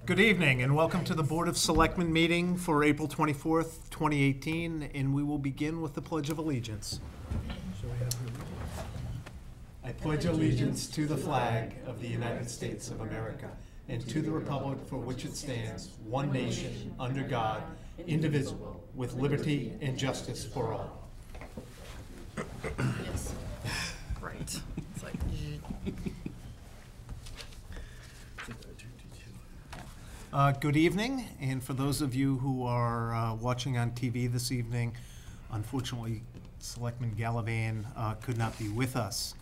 Good evening and welcome to the Board of Selectmen meeting for April 24th, 2018, and we will begin with the Pledge of Allegiance. I pledge allegiance to the flag of the United States of America and to the republic for which it stands, one nation, under God, indivisible, with liberty and justice for all. Yes. Right. It's like. Good evening, and for those of you who are watching on TV this evening, unfortunately, Selectman Gallivan could not be with us.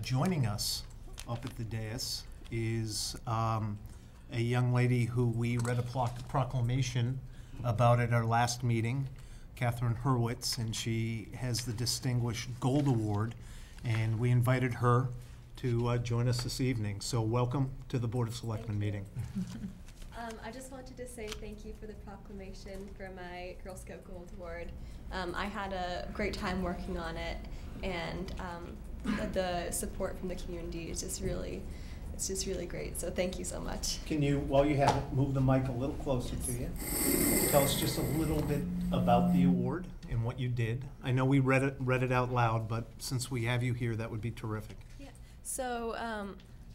Joining us up at the dais is a young lady who we read a proclamation about at our last meeting, Catherine Hurwitz, and she has the Distinguished Gold Award, and we invited her to join us this evening. So welcome to the Board of Selectmen meeting. I just wanted to say thank you for the proclamation for my Girl Scout Gold Award. I had a great time working on it, and the support from the community is just really, it's just really great. So thank you so much. Can you, while you have it, move the mic a little closer to you? Tell us just a little bit about the award and what you did. I know we read it out loud, but since we have you here, that would be terrific. Yeah. So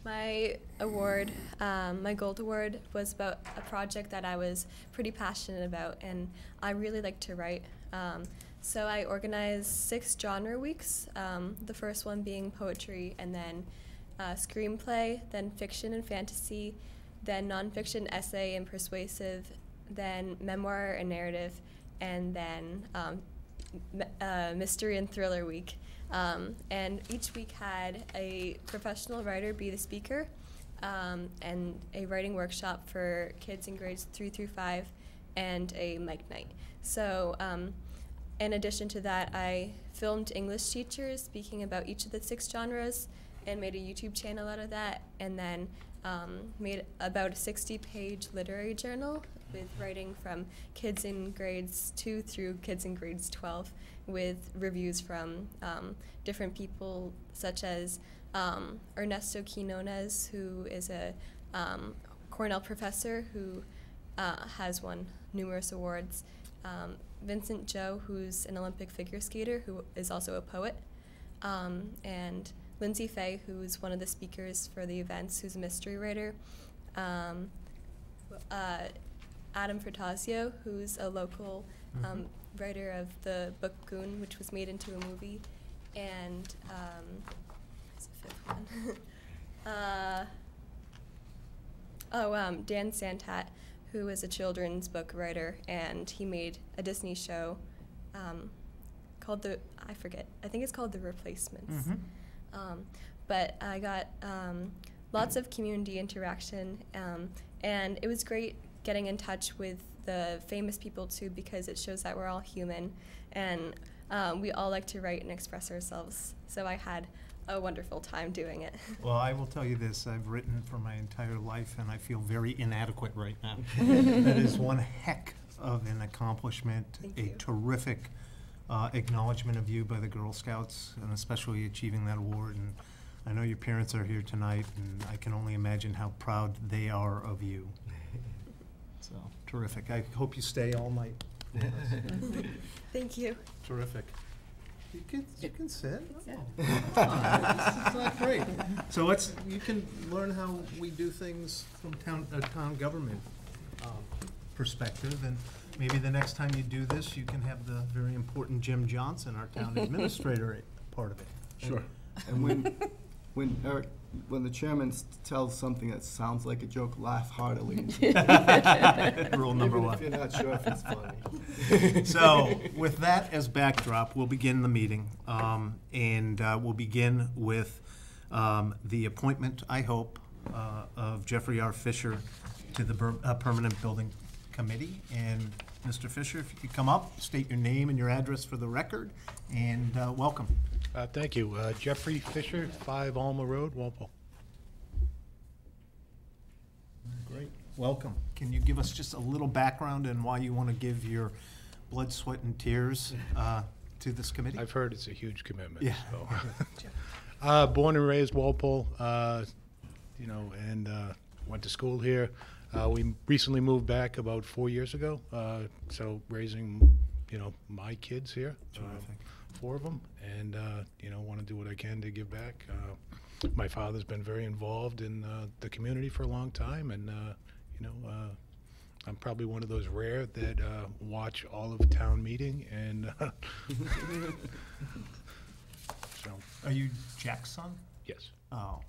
my award, my Gold Award, was about a project that I was pretty passionate about, and I really like to write. So I organized 6 genre weeks, the first one being poetry, and then screenplay, then fiction and fantasy, then nonfiction, essay, and persuasive, then memoir and narrative, and then mystery and thriller week. And each week had a professional writer be the speaker, and a writing workshop for kids in grades 3 through 5, and a mic night. So in addition to that, I filmed English teachers speaking about each of the 6 genres and made a YouTube channel out of that, and then made about a 60-page literary journal with writing from kids in grades 2 through kids in grades 12, with reviews from different people such as Ernesto Quinones, who is a Cornell professor who has won numerous awards, Vincent Joe, who's an Olympic figure skater who is also a poet, and Lindsay Fay, who's one of the speakers for the events, who's a mystery writer, Adam Furtazio, who's a local writer of the book Goon, which was made into a movie, and where's the 5th one? Dan Santat, who is a children's book writer, and he made a Disney show called I think it's called The Replacements. But I got lots of community interaction, and it was great getting in touch with the famous people too, because it shows that we're all human, and we all like to write and express ourselves. So I had a wonderful time doing it. Well, I will tell you this, I've written for my entire life and I feel very inadequate right now. That is one heck of an accomplishment. Thank a you. Terrific acknowledgement of you by the Girl Scouts, and especially achieving that award. And I know your parents are here tonight, and I can only imagine how proud they are of you. So, terrific. I hope you stay all night. Thank you. Terrific. You can sit. It's not great. So you can learn how we do things from town government perspective, and maybe the next time you do this, you can have the very important Jim Johnson, our town administrator, part of it. Sure. And when the chairman tells something that sounds like a joke, laugh heartily. Rule number Even one. if you're not sure if it's funny. So, with that as backdrop, we'll begin the meeting, and we'll begin with the appointment, I hope, of Jeffrey R. Fisher to the Permanent Building Committee. And Mr. Fisher, if you could come up, state your name and your address for the record, and welcome. Thank you. Jeffrey Fisher, 5 Alma Road, Walpole. Great. Welcome. Can you give us just a little background and why you want to give your blood, sweat, and tears to this committee? I've heard it's a huge commitment. Yeah. So. Born and raised Walpole, and went to school here. We recently moved back about 4 years ago, so raising, my kids here, Terrific. 4 of them, and, want to do what I can to give back. My father's been very involved in the community for a long time, and, I'm probably one of those rare that watch all of town meeting, and so, Are you Jack's son? yes. Oh,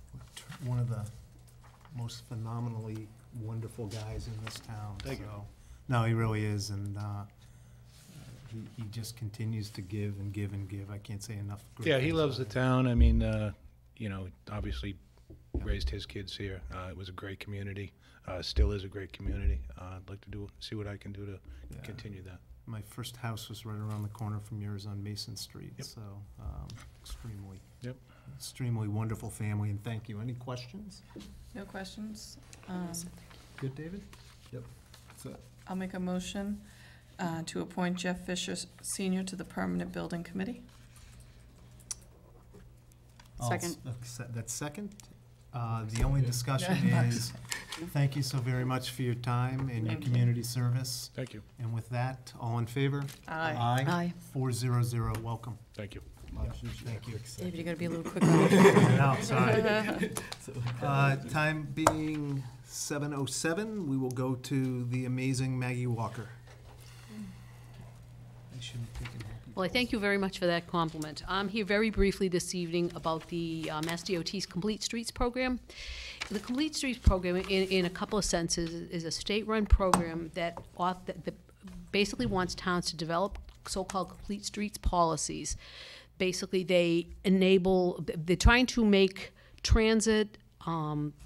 one of the most phenomenally wonderful guys in this town. Thank you. So, no, he really is, and he just continues to give and give and give. I can't say enough. Great Yeah, he things loves the about him. town. I mean, obviously raised his kids here. It was a great community. Still is a great community. I'd like to see what I can do to Yeah. continue that. My first house was right around the corner from yours on Mason Street, Yep. so extremely, Yep. extremely wonderful family, and thank you. Any questions? No questions? Good, David? Yep. So, I'll make a motion to appoint Jeff Fisher Senior to the Permanent Building Committee. Second. That's second. The only discussion is, thank you so very much for your time and your Thank you. community service. Thank you. And with that, all in favor? Aye. Aye. 400, welcome. Thank you. motion to Thank you. accept. David, you gotta be a little quicker. No, sorry. Time being 7:07, we will go to the amazing Maggie Walker. I shouldn't have taken happy. Well, I thank you very much for that compliment. I'm here very briefly this evening about the Mass DOT's Complete Streets program. The Complete Streets program, in a couple of senses, is a state-run program that basically wants towns to develop so-called complete streets policies. Basically, they're trying to make transit,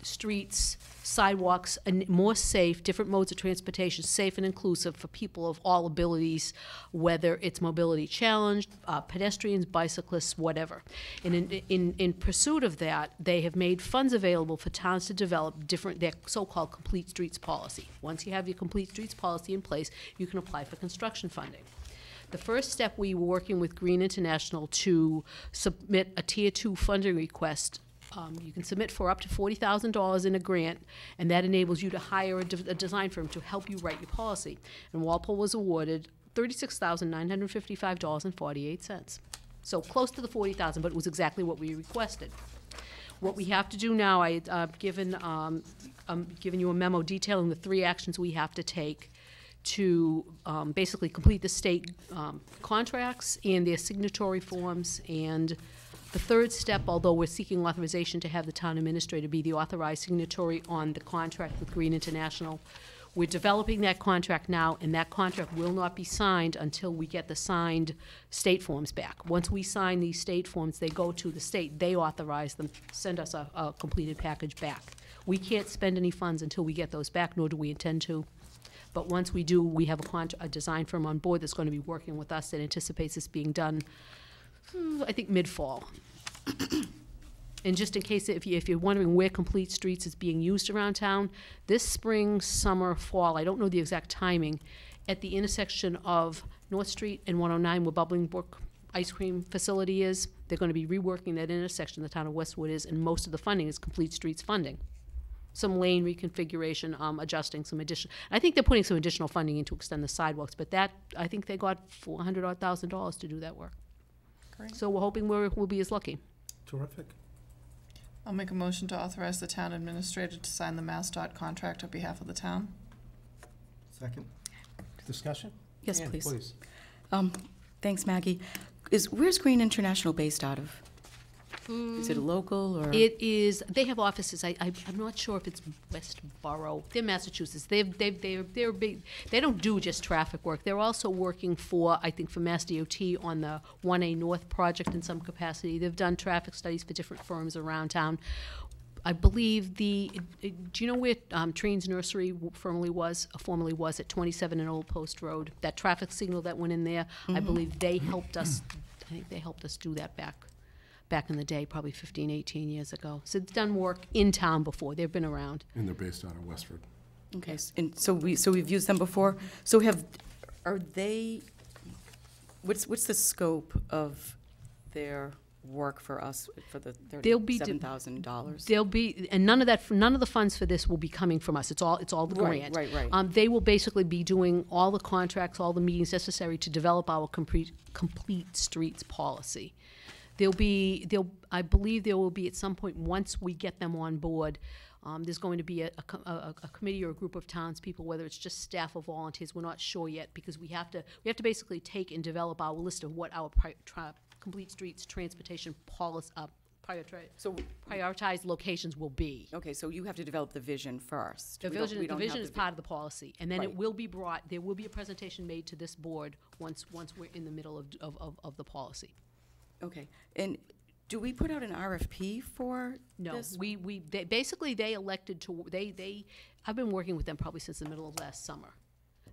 streets, sidewalks more safe, different modes of transportation, safe and inclusive for people of all abilities, whether it's mobility challenged, pedestrians, bicyclists, whatever. And in pursuit of that, they have made funds available for towns to develop their so-called complete streets policy. Once you have your complete streets policy in place, you can apply for construction funding. The first step, we were working with Green International to submit a Tier 2 funding request. You can submit for up to $40,000 in a grant, and that enables you to hire a design firm to help you write your policy. And Walpole was awarded $36,955.48. So close to the $40,000, but it was exactly what we requested. What we have to do now, I'm giving you a memo detailing the 3 actions we have to take to basically complete the state contracts and their signatory forms. And the third step, although we're seeking authorization to have the town administrator be the authorized signatory on the contract with Green International, we're developing that contract now, and that contract will not be signed until we get the signed state forms back. Once we sign these state forms, they go to the state, they authorize them, send us a completed package back. We can't spend any funds until we get those back, nor do we intend to. But once we do, we have a design firm on board that's going to be working with us that anticipates this being done, I think, mid-fall. And just in case, if you're wondering where Complete Streets is being used around town, this spring, summer, fall, I don't know the exact timing, at the intersection of North Street and 109, where Bubbling Brook Ice Cream Facility is, they're going to be reworking that intersection, the town of Westwood is, and most of the funding is Complete Streets funding. Some lane reconfiguration, adjusting some additional. I think they're putting some additional funding in to extend the sidewalks, but that, I think they got $400,000 to do that work. Great. So we're hoping we'll be as lucky. Terrific. I'll make a motion to authorize the town administrator to sign the MassDOT contract on behalf of the town. Second. Discussion? Yes, Ann, please. Thanks, Maggie. Where's Green International based out of? Is it a local or? It is. They have offices. I'm not sure if it's Westboro. They're Massachusetts. They're big. They don't do just traffic work. They're also working for, I think, for Mass DOT on the 1A North project in some capacity. They've done traffic studies for different firms around town. I believe do you know where Treen's Nursery formerly was at 27 and Old Post Road? That traffic signal that went in there. I believe they helped us. I think they helped us do that back in the day, probably 15, 18 years ago. So it's done work in town before. They've been around. And they're based out of Westford. Okay, and so we've used them before. So are they? What's the scope of their work for us for the They'll be $37,000? There'll be, and none of the funds for this will be coming from us. It's all the grant. Right. They will basically be doing all the contracts, all the meetings necessary to develop our complete streets policy. I believe there will be at some point, once we get them on board, there's going to be a committee or a group of townspeople, whether it's just staff or volunteers, we're not sure yet, because we have to basically take and develop our list of what our complete streets transportation policy, prioritized locations will be. Okay, so you have to develop the vision first. The We don't vision have is the part of the policy, and then Right. it will be brought, there will be a presentation made to this board once we're in the middle of the policy. Okay, and do we put out an RFP for No, this? they elected to, I've been working with them probably since the middle of last summer.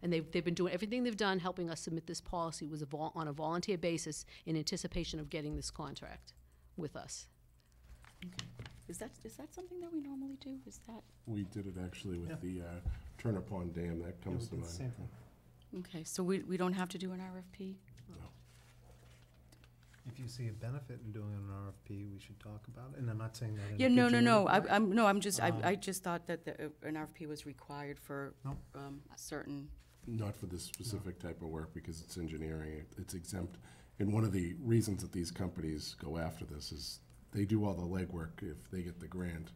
And they've been doing, everything they've done helping us submit this policy was on a volunteer basis in anticipation of getting this contract with us. Okay. Is that something that we normally do? Is that, We did it actually with the Turner Pond Dam, that comes to mind. okay, so we don't have to do an RFP? If you see a benefit in doing an RFP, we should talk about it, and I'm not saying that. in a Yeah, no. pejorative way. I'm just, I just thought that an RFP was required for No. certain, Not for this specific type of work, because it's engineering, it's exempt. And one of the reasons that these companies go after this is they do all the legwork if they get the grant.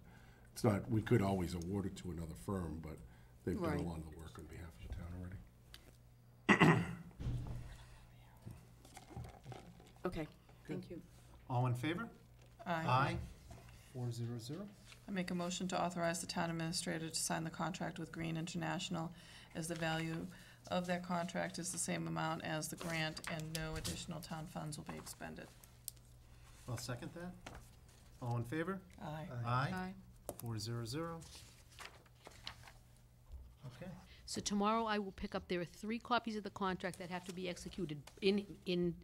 It's not, we could always award it to another firm, but they've done a Right. lot of the work on behalf of the town already. okay, thank you. All in favor? Aye. 400. I make a motion to authorize the town administrator to sign the contract with Green International as the value of their contract is the same amount as the grant and no additional town funds will be expended. I'll second that. All in favor? Aye. Aye. 400. Okay. So tomorrow I will pick up, there are 3 copies of the contract that have to be executed in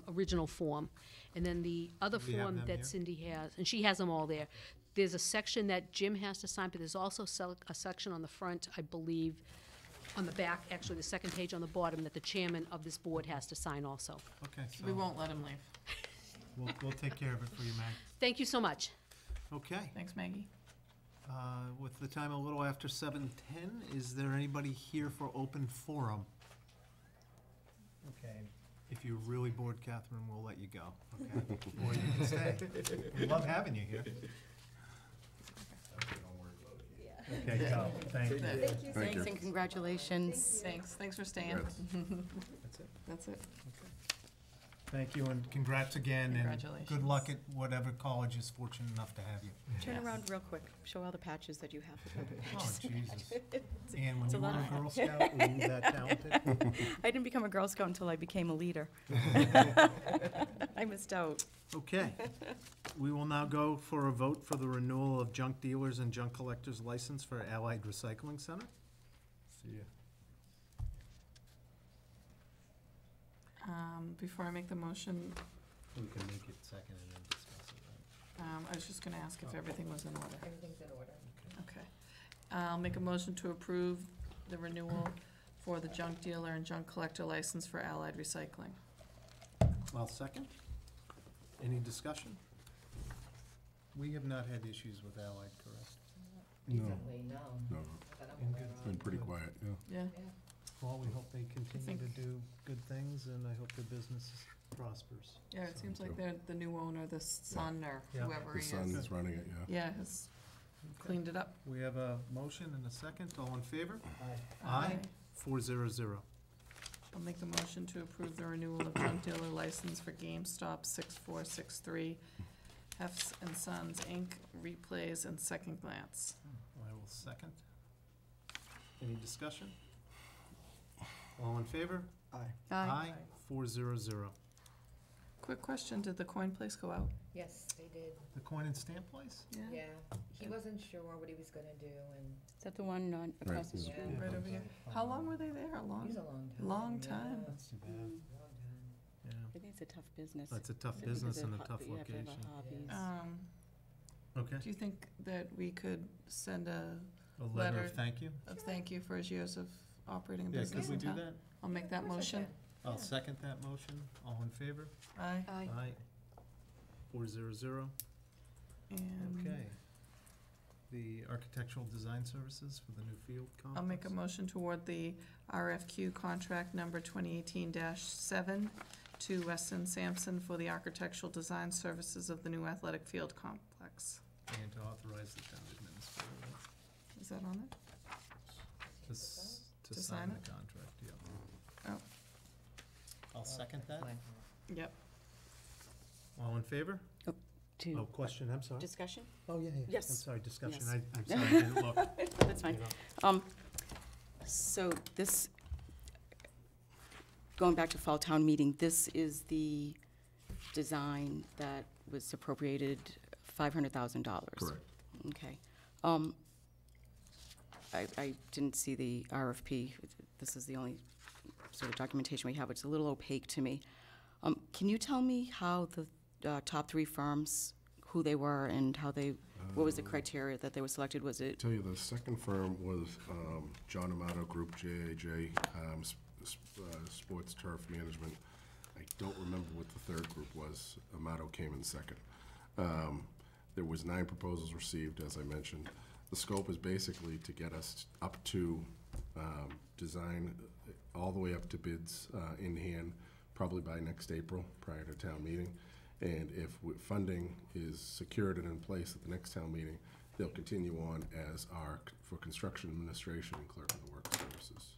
original form. And then the other Do we have form them that here? Cindy has, and she has them all there. There's a section that Jim has to sign, but there's also a section on the front, I believe, on the back, actually, the second page on the bottom, that the chairman of this board has to sign also. Okay, so We won't let him leave. we'll take care of it for you, Mag. Thank you so much. Okay. Thanks, Maggie. With the time a little after 7:10, is there anybody here for open forum? Okay. If you're really bored, Catherine, we'll let you go, okay? Or you can stay. We love having you here. Okay, go. Thank you. Thank you. Thank you. Thanks and congratulations. Thanks for staying. That's it. That's it. Thank you, and congrats again, and Congratulations. good luck at whatever college is fortunate enough to have you. Turn around real quick, show all the patches that you have. Oh, Jesus. And when it's a you were lot. a Girl Scout, were you that talented? I didn't become a Girl Scout until I became a leader. I missed out. Okay. We will now go for a vote for the renewal of junk dealers and junk collectors license for Allied Recycling Center. See ya. Before I make the motion, We can make it second and then discuss it, right? I was just gonna ask if everything was in order. Everything's in order. Okay. I'll make a motion to approve the renewal for the junk dealer and junk collector license for Allied Recycling. I'll second. Any discussion? We have not had issues with Allied, correct? No, No. no, it's been pretty quiet, yeah. Yeah. Well, we hope they continue think- to do good things, and I hope their business prospers. Yeah, it seems like So- they're the new owner, the son or Yeah. whoever The he son is. is running it, yeah. Yeah, has cleaned it up. We have a motion and a second. All in favor? Aye. 400. I'll make the motion to approve the renewal of junk dealer license for GameStop 6463, Hefs and Sons, Inc., Replays and Second Glance. I will second. Any discussion? All in favor? Aye. 400. Quick question, did the coin place go out? Yes, they did. The coin and stamp place? Yeah, he wasn't sure what he was gonna do, and Is that the one on, across the Right. street? Yeah. Right over here. How long were they there? A it long? was a long time. Long yeah. time. That's too bad. Long time. Yeah. I think it's a tough business. That's a tough Because business of and a ho- tough you have to have location. hobbies. Okay. Do you think that we could send a A letter letter of thank you? of thank you for his years of operating a Yeah, business could we in do town? that? I'll make that Of course I motion. can. I'll Yeah. second that motion. All in favor? Aye. Aye. 400. And Okay. The architectural design services for the new field complex? I'll make a motion to award the RFQ contract number 2018-7 to Weston Sampson for the architectural design services of the new athletic field complex. And to authorize the town administrator Is that on it? to To sign sign the it? contract, yeah. Oh. I'll second that. Yep. All in favor? Oh, To question, I'm sorry. discussion? Oh, yeah, yeah. Yes. I'm sorry, discussion. Yes. I'm sorry, I didn't look. That's fine. So this, going back to fall town meeting, this is the design that was appropriated $500,000. Correct. Okay. I didn't see the RFP. This is the only sort of documentation we have. It's a little opaque to me. Can you tell me how the top three firms, who they were and how they, what was the criteria that they were selected? Was it, Tell you, the second firm was John Amato Group, JAJ, Sports Turf Management. I don't remember what the third group was. Amato came in second. There was 9 proposals received, as I mentioned. The scope is basically to get us up to design all the way up to bids in hand, probably by next April, prior to town meeting. And if funding is secured and in place at the next town meeting, they'll continue on as for construction administration and clerk of the work services.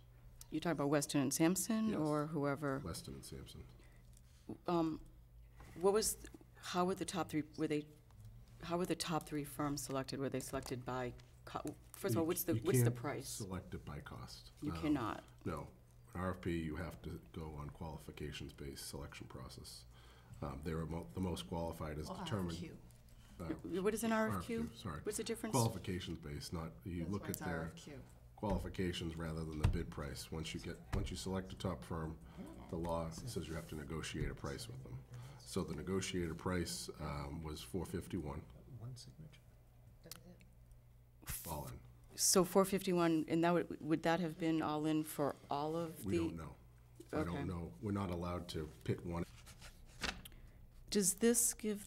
you talk about Weston and Sampson Yes. or whoever? Weston and Sampson. How were the top three, how were the top three firms selected? Were they selected by, first of all, what's the You can't price? select it by cost. You cannot. No. An RFP, you have to go on qualifications-based selection process. They're the most qualified is determined. What is an RFQ? Sorry. What's the difference? Qualifications-based, not, you look at their qualifications rather than the bid price. Once you select a top firm, the law says you have to negotiate a price with them. So the negotiated price was $451 One signature. all in. So 451, and that would that have been all in for all of the? We don't know. I Okay. don't know. We're not allowed to pick one. Does this give,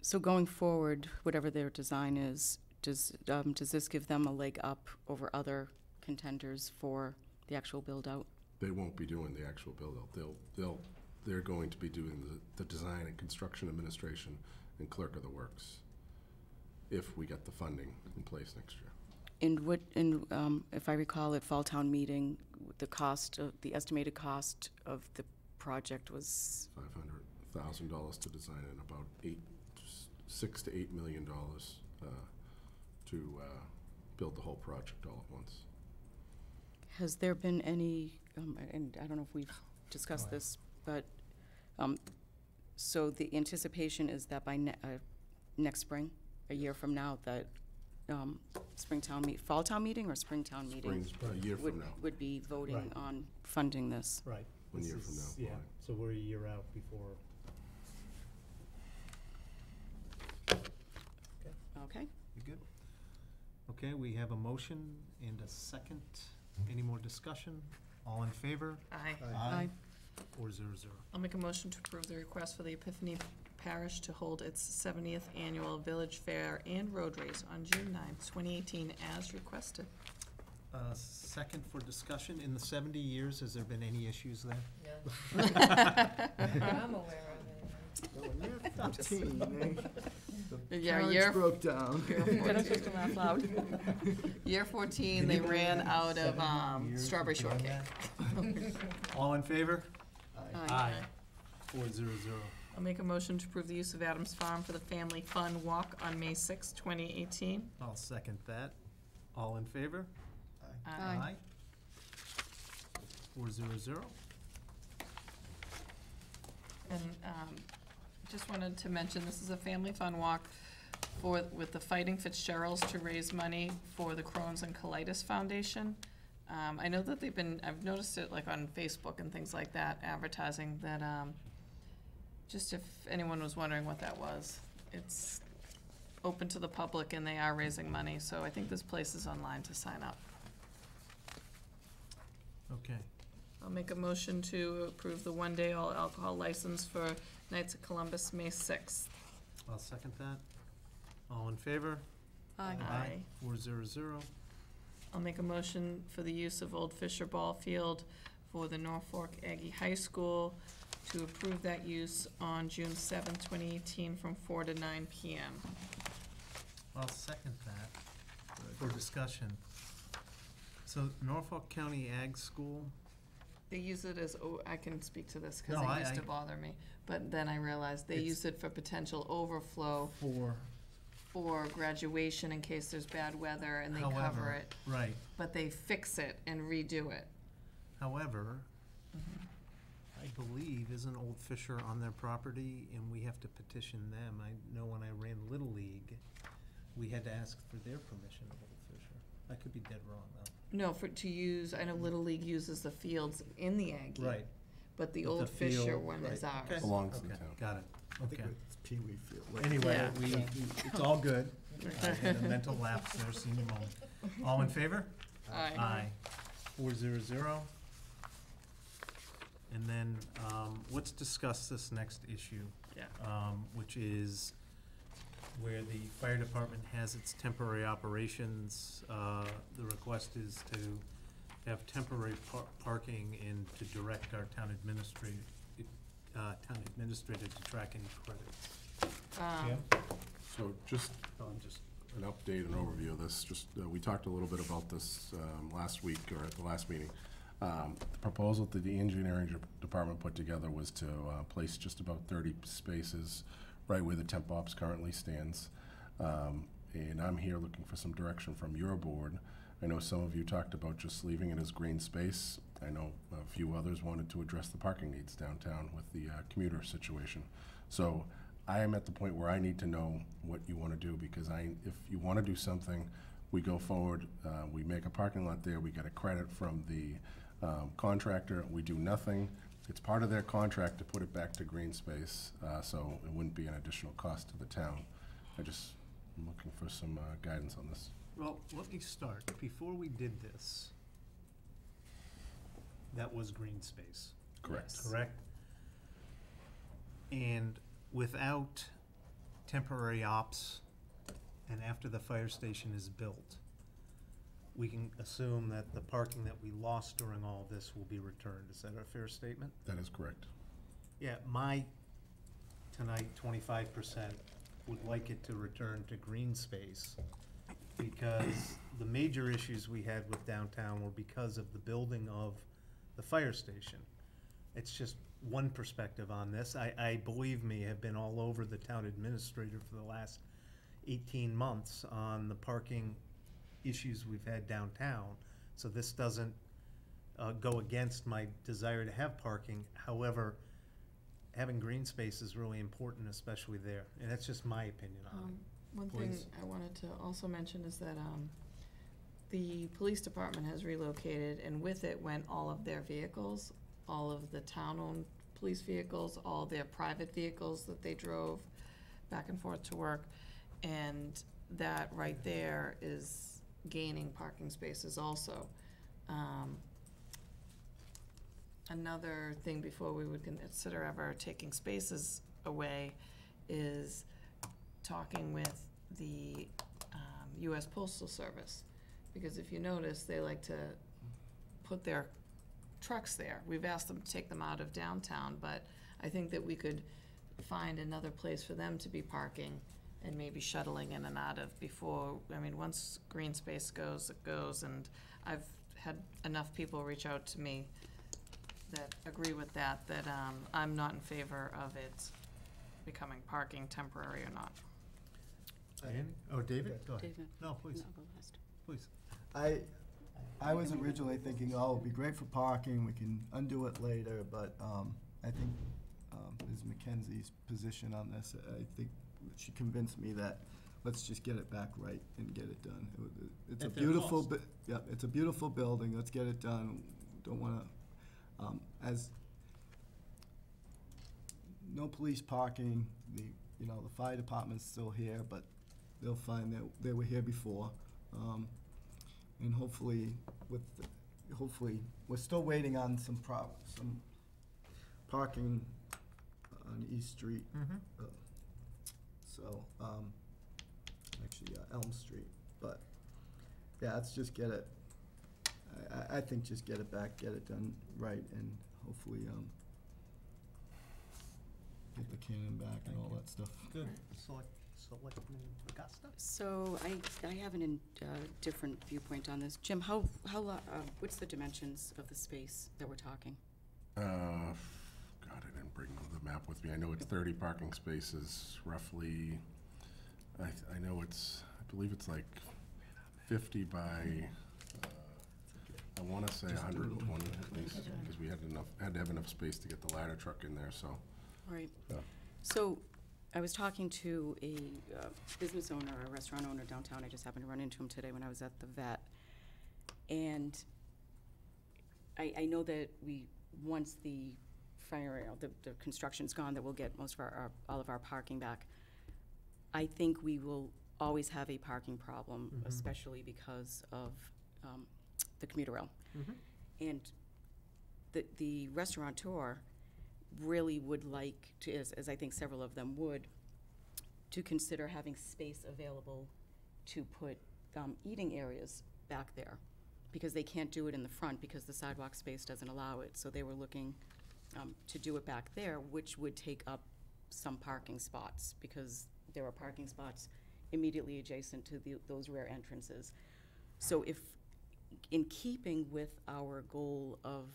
so going forward, whatever their design is, does this give them a leg up over other contenders for the actual build-out? They won't be doing the actual build-out. They're going to be doing the design and construction administration and clerk of the works, if we get the funding in place next year. And if I recall at Fall Town meeting, the estimated cost of the project was, $500,000 to design and about $6 to $8 million to build the whole project all at once. has there been any, and I don't know if we've discussed this, but, so the anticipation is that by next spring, a year from now, that Fall Town meeting or Spring Town meeting? Spring, a year from now. Would be voting Right. on funding this. Right. 1 year from now. Yeah, Right. so we're a year out before. Okay? You good? Okay, we have a motion and a second. Any more discussion? All in favor? Aye. Aye. 400. I'll make a motion to approve the request for the Epiphany Parish to hold its 70th annual Village Fair and Road Race on June 9th, 2018, as requested. Second for discussion. In the 70 years, has there been any issues there? No. I'm aware of it. Well, in year 15, the Yeah, carriage year- broke down. Year 14, they ran out of strawberry shortcake. All in favor? Aye. 400. I'll make a motion to approve the use of Adams Farm for the Family Fun Walk on May 6, 2018. I'll second that. All in favor? Aye. 400. And just wanted to mention, this is a family fun walk with the Fighting Fitzgeralds to raise money for the Crohn's and Colitis Foundation. I know that I've noticed it like on Facebook and things like that, advertising that, just if anyone was wondering what that was, it's open to the public and they are raising money, so I think this place is online to sign up. Okay. I'll make a motion to approve the one-day all alcohol license for Knights of Columbus, May 6th. I'll second that. All in favor? Aye. 400. I'll make a motion for the use of Old Fisher Ball Field for the Norfolk Aggie High School to approve that use on June 7th, 2018, from 4 to 9 p.m. I'll second that for discussion. So Norfolk County Ag School, They use it as, I can speak to this because No, it used I- to bother me, but then I realized they It's- use it for potential overflow for graduation in case there's bad weather and they cover however, it, right, but they fix it and redo it. however, I believe, isn't Old Fisher on their property and we have to petition them? I know when I ran Little League, we had to ask for their permission of Old Fisher. I could be dead wrong though. No, to use, I know Little League uses the fields in the Aggie. Right. But the But Old the Fisher field, one is right, ours. okay. Belongs to the Okay, town. got it, I think okay. it's Pee Wee Field. Anyway, Yeah. it's all good. I had a mental lapse there, senior moment. All in favor? Aye. 400. And then, let's discuss this next issue, Yeah. which is where the fire department has its temporary operations. The request is to have temporary parking and to direct our town administrator to track any credits. So just Oh, I'm just, an update and overview of this, just, we talked a little bit about this last week, or at the last meeting. The proposal that the engineering department put together was to place just about 30 spaces right where the temp ops currently stands. And I'm here looking for some direction from your board. I know some of you talked about just leaving it as green space. I know a few others wanted to address the parking needs downtown with the commuter situation. So I am at the point where I need to know what you want to do, because if you want to do something, we go forward, we make a parking lot there, we get a credit from the contractor, we do nothing. It's part of their contract to put it back to green space, so it wouldn't be an additional cost to the town. I'm looking for some guidance on this. well, let me start. Before we did this, that was green space. Correct. Correct? And without temporary ops and after the fire station is built, we can assume that the parking that we lost during all of this will be returned. Is that a fair statement? That is correct. Yeah, my, tonight, 25% would like it to return to green space, because the major issues we had with downtown were because of the building of the fire station. It's just one perspective on this. I believe me, have been all over the town administrator for the last 18 months on the parking issues we've had downtown. So this doesn't go against my desire to have parking. However, having green space is really important, especially there. And that's just my opinion on it. One thing Please. I wanted to also mention is that the police department has relocated, and with it went all of their vehicles, all of the town-owned police vehicles, all their private vehicles that they drove back and forth to work. And that right there is gaining parking spaces also. Another thing before we would consider ever taking spaces away is talking with the US Postal Service. Because if you notice, they like to put their trucks there. We've asked them to take them out of downtown, but I think that we could find another place for them to be parking and maybe shuttling in and out of before, I mean, once green space goes, it goes. And I've had enough people reach out to me that agree with that I'm not in favor of it becoming parking, temporary or not. Andy? Oh, David? Go ahead. David. No, please, No, go last. please. I was originally thinking, oh, it'd be great for parking, we can undo it later, but I think Ms. McKenzie's position on this, I think she convinced me that let's just get it back right and get it done. It's a At their beautiful, cost. yeah, it's a beautiful building, let's get it done. Don't wanna, as no police parking, the fire department's still here, but they'll find that they were here before. And hopefully, we're still waiting on some parking on East Street. so, actually, Elm Street, but, yeah, let's just get it, I think just get it back, get it done right, and hopefully, get the cannon back and all that stuff. Good. Selectman Augusta? So I have a different viewpoint on this. Jim, what's the dimensions of the space that we're talking? God, I didn't bring the map with me. I know it's 30 parking spaces, roughly. I believe it's like 50 by, I want to say 120 at least, because we had to have enough space to get the ladder truck in there, so. Right. Yeah. So I was talking to a business owner, a restaurant owner downtown. I just happened to run into him today when I was at the vet. And I know that once the the construction's gone, that we'll get most of all of our parking back. I think we will always have a parking problem, especially because of the commuter rail. And the restaurateur really would like to, as I think several of them would, to consider having space available to put eating areas back there, because they can't do it in the front because the sidewalk space doesn't allow it. So they were looking to do it back there, which would take up some parking spots, because there are parking spots immediately adjacent to those rear entrances. So if, in keeping with our goal of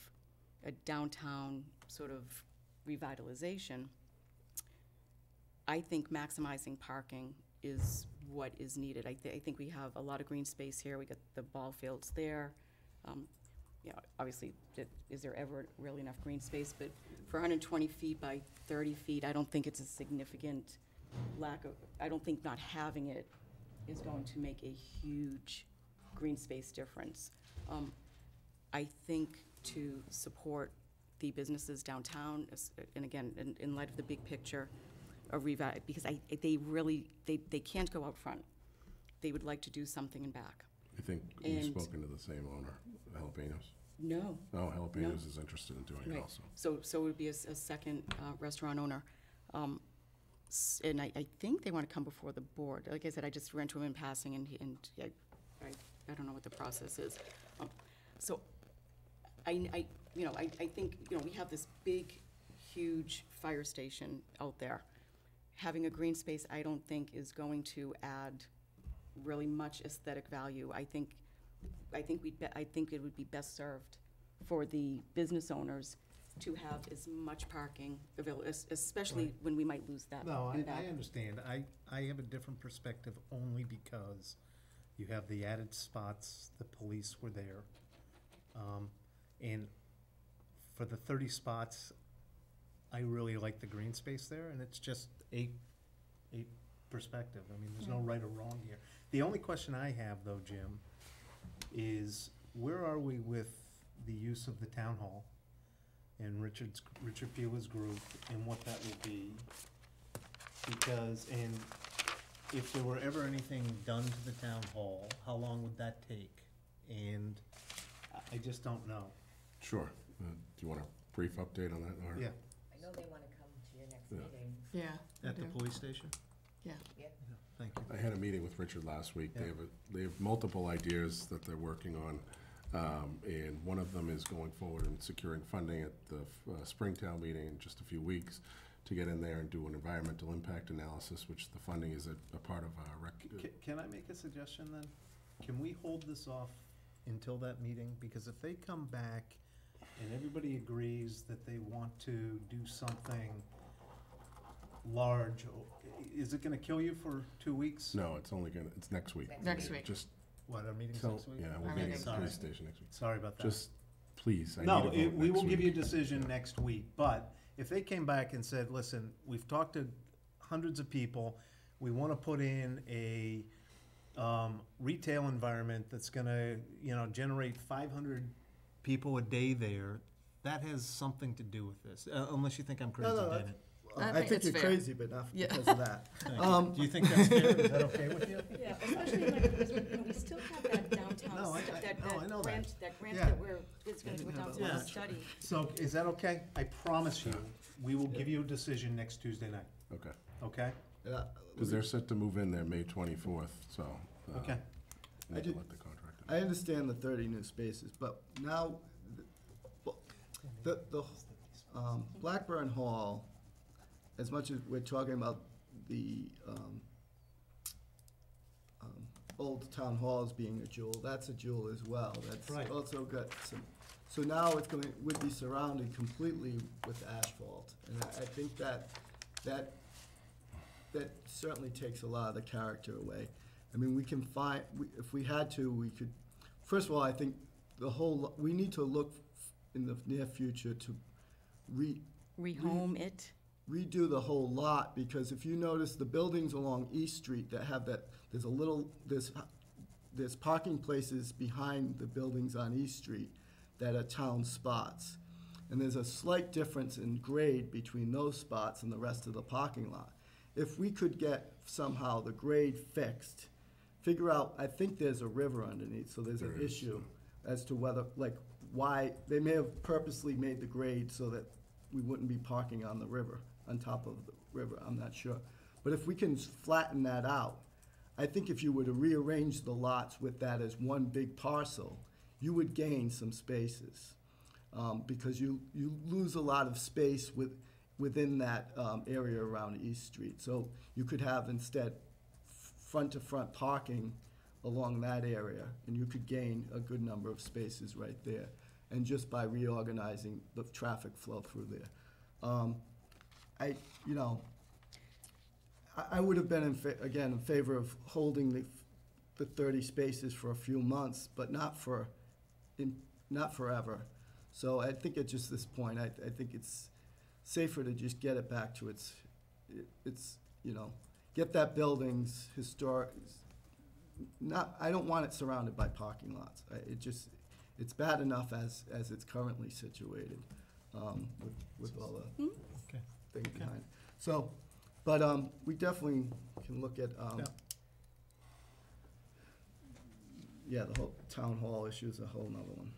a downtown sort of revitalization, I think maximizing parking is what is needed. I think we have a lot of green space here. We got the ball fields there. Obviously, is there ever really enough green space? But for 120 feet by 30 feet, I don't think it's a significant lack of, I don't think not having it is going to make a huge green space difference. I think to support the businesses downtown, and again, in light of the big picture of because they can't go out front. They would like to do something in back. I think you've spoken to the same owner, Jalapenos. No. Oh, Jalapenos is interested in doing it also. So it would be a second restaurant owner. And I think they want to come before the board. Like I said, I just ran to him in passing, and I don't know what the process is. So I think, we have this big, huge fire station out there. Having a green space, I don't think is going to add really much aesthetic value. I think it would be best served for the business owners to have as much parking available, especially when we might lose that. No, in back. I understand. I have a different perspective only because you have the added spots, the police were there. And for the 30 spots, I really like the green space there, and it's just a perspective. I mean, there's no right or wrong here. The only question I have, though, Jim, is where are we with the use of the town hall and Richard Peela's group and what that will be? Because, and if there were ever anything done to the town hall, how long would that take? And I just don't know. Sure. Do you want a brief update on that, Laura? Yeah. I know they want to come to your next Yeah. meeting. Yeah. At the police station? Yeah. Yep. Thank you. I had a meeting with Richard last week. Yeah. They have multiple ideas that they're working on, and one of them is going forward and securing funding at the Springtown meeting in just a few weeks to get in there and do an environmental impact analysis, which the funding is a part of our Can I make a suggestion then? Can we hold this off until that meeting? Because if they come back and everybody agrees that they want to do something large, is it gonna kill you for 2 weeks? No, it's next week. Next week. Just What, our meeting's tell, next week? yeah, Our we'll be at meeting's the next police week. station next week. Sorry about that. Just, please, I need a No, vote we next will give week. you a decision Yeah. next week, but if they came back and said, listen, we've talked to hundreds of people, we wanna put in a, retail environment that's gonna, generate 500 people a day there, that has something to do with this, unless you think I'm crazy, No, David. I I think think it's you're fair. crazy, but not Yeah. because of that. Thank you. Do you think that's fair? Is that okay with you? Yeah, especially in light of this, we still have that downtown, No, I know that. grant Yeah. that it's gonna go down to Yeah. a study. So, is that okay? I promise you, we will give you a decision next Tuesday night, Okay. okay? Because they're set to move in there May 24th, so. Okay. Need I to did- let the contractor. I understand the 30 new spaces, but now, the Blackburn Hall, as much as we're talking about the old town hall as being a jewel, that's a jewel as well. That's Right. also got some, so now it's going, would be surrounded completely with asphalt. And I think that certainly takes a lot of the character away. I mean, we can find, if we had to, we could, first of all, I think we need to look in the near future to Rehome it? redo the whole lot, because if you notice the buildings along East Street that have that, there's parking places behind the buildings on East Street that are town spots. And there's a slight difference in grade between those spots and the rest of the parking lot. If we could get somehow the grade fixed, figure out, I think there's a river underneath, so there's an There is, issue as to whether, like, why, they may have purposely made the grade so that we wouldn't be parking on the river, on top of the river, I'm not sure. But if we can flatten that out, I think if you were to rearrange the lots with that as one big parcel, you would gain some spaces. Because you lose a lot of space within that area around East Street. So you could have instead front-to-front parking along that area, and you could gain a good number of spaces right there, and just by reorganizing the traffic flow through there. I would have been, in favor of holding the 30 spaces for a few months, but not forever. So I think at just this point, I think it's safer to just get it back to its, get that building's historic, I don't want it surrounded by parking lots. It's bad enough as it's currently situated, with all the Okay. things behind it. So, but, we definitely can look at, Yeah. the whole town hall issue is a whole nother one.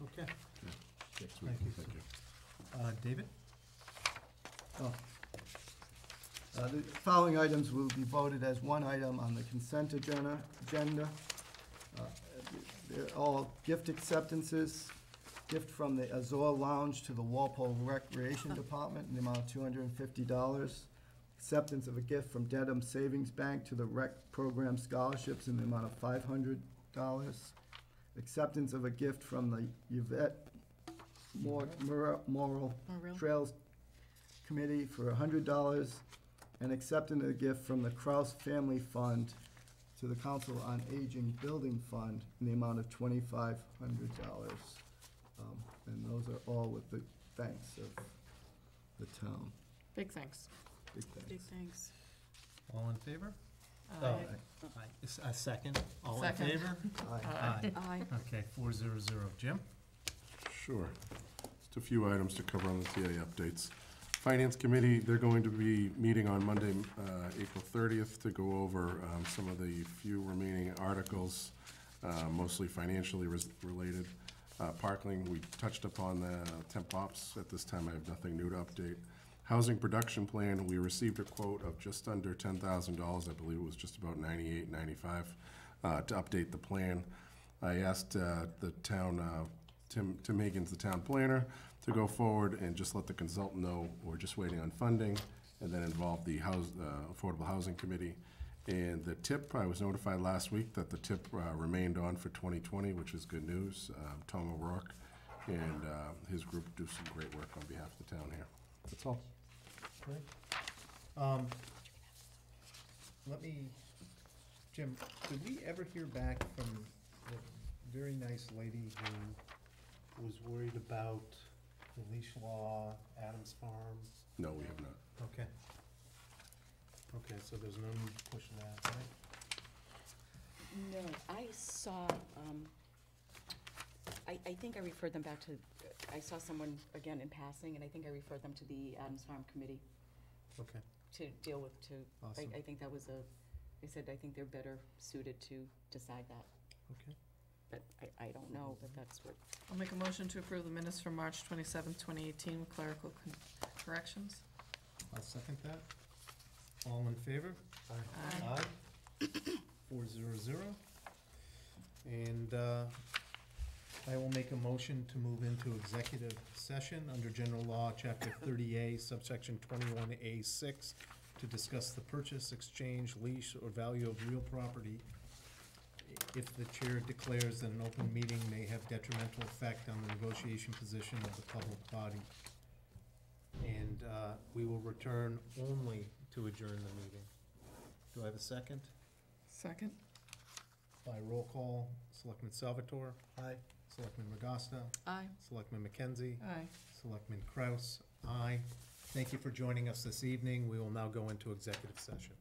Okay. Next week. Thank you. David? Oh. The following items will be voted as one item on the consent agenda. They're all gift acceptances. Gift from the Azure Lounge to the Walpole Recreation Department in the amount of $250. Acceptance of a gift from Dedham Savings Bank to the Rec Program Scholarships in the amount of $500. Acceptance of a gift from the Yvette Moral Trails Committee for $100, and accepting a gift from the Kraus Family Fund to the Council on Aging Building Fund in the amount of $2,500. And those are all with the thanks of the town. Big thanks. Big thanks. Big thanks. All in favor? Aye. Aye. A second. All in Second. favor? Aye. Aye. Okay, 400. Jim? Sure. Just a few items to cover on the TA updates. Finance Committee, they're going to be meeting on Monday, April 30th, to go over some of the few remaining articles, mostly financially related. Parkland, we touched upon the temp ops. At this time, I have nothing new to update. Housing production plan, we received a quote of just under $10,000. I believe it was just about $98.95 to update the plan. I asked the town, Tim Higgins, the town planner, to go forward and just let the consultant know we're just waiting on funding, and then involve the Affordable Housing Committee. And the TIP, I was notified last week that the TIP remained on for 2020, which is good news. Tom O'Rourke and his group do some great work on behalf of the town here. That's all. Great. Jim, did we ever hear back from the very nice lady who was worried about the leash law, Adams Farm? No, we have not. Okay. Okay, so there's no need to push that, right? No, I saw, I think I referred them back to, I saw someone, again, in passing, and I think I referred them to the Adams Farm Committee Okay, to deal with, awesome. I think that was they said, I think they're better suited to decide that. Okay. But I don't know, but that's what, I'll make a motion to approve the minutes from March 27th, 2018 with clerical corrections. I'll second that. All in favor? Aye. Aye. 400. And I will make a motion to move into executive session under general law, chapter 30A, subsection 21A6, to discuss the purchase, exchange, lease, or value of real property if the chair declares that an open meeting may have detrimental effect on the negotiation position of the public body. And we will return only to adjourn the meeting. Do I have a second? Second? By roll call, Selectman Salvatore. Aye. Selectman Regasta. Aye. Selectman McKenzie. Aye. Selectman Kraus. Aye. Thank you for joining us this evening. We will now go into executive session.